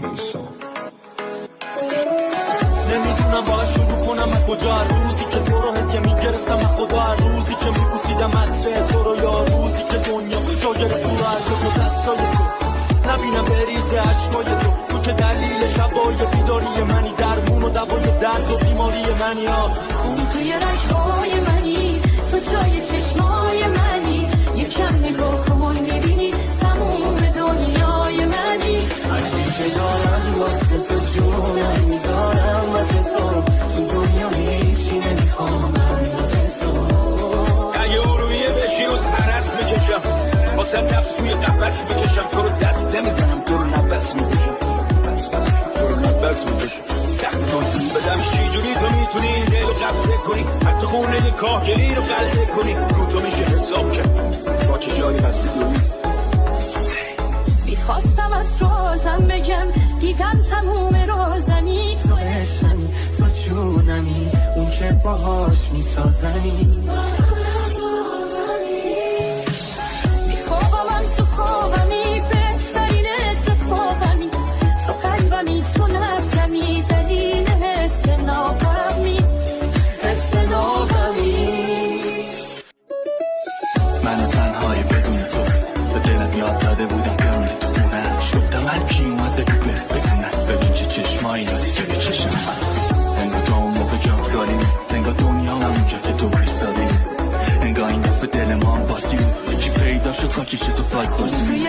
میسان. نمیدونم باید شروع کنم از کجا، روزی که تو رو هدیه میگرفتم از خدا، روزی که میبوسیدم عطر تو رو، یا روزی که دنیا جا گرفت تو رو دستای تو، نبینم بریزه عشقای تو که دلیل شبای بیداری منی، درمون و دوای درد و بیماری منی. خون توی رشقای منی، تو جای چشمای منی، یکم نگاه کن میبینی تموم دنیای منی. عشقی که دارم واسه تو جونم میذارم واسه تو دنیا هیچی نمیخوام واسه تو. اگه ارویه بشی روز عرص میکشم، واسه نفس توی قفص میکشم، تو رو دست نمیزنم، تو رو نفس میکشم، تو رو نفس میکشم. توضیح بدم چی جوری تو میتونی این دل رو قبضه کنی، حتی خونه کاهگلی رو قلبه کنی، رو تو میشه حساب کرد با چه جایی هستی دوری. میخواستم از رازم بگم، دیدم تموم رازمی، تو عشقمی، تو جونمی، اون که باهاش میسازمی. میخوابم تو خوابمی، بهترین اتفاقمی، تو قلبمی، تو نبزمی، دلیل حس ناقمی، حس ناقمی. من تنهایی بدون تو به دلم یاد داده بودم بیامونه تو خونه، گفتم هر کی اومد بگو بکنه، ببین چه چشمایی داری که به چشم من، انگار تو اون موقع جات داریم، انگار دنیا هم اونجا که تو بایستادیم، انگار این دفعه دل ما هم باسی بود، یکی پیدا شد تا کشه تو فاک بازی. توی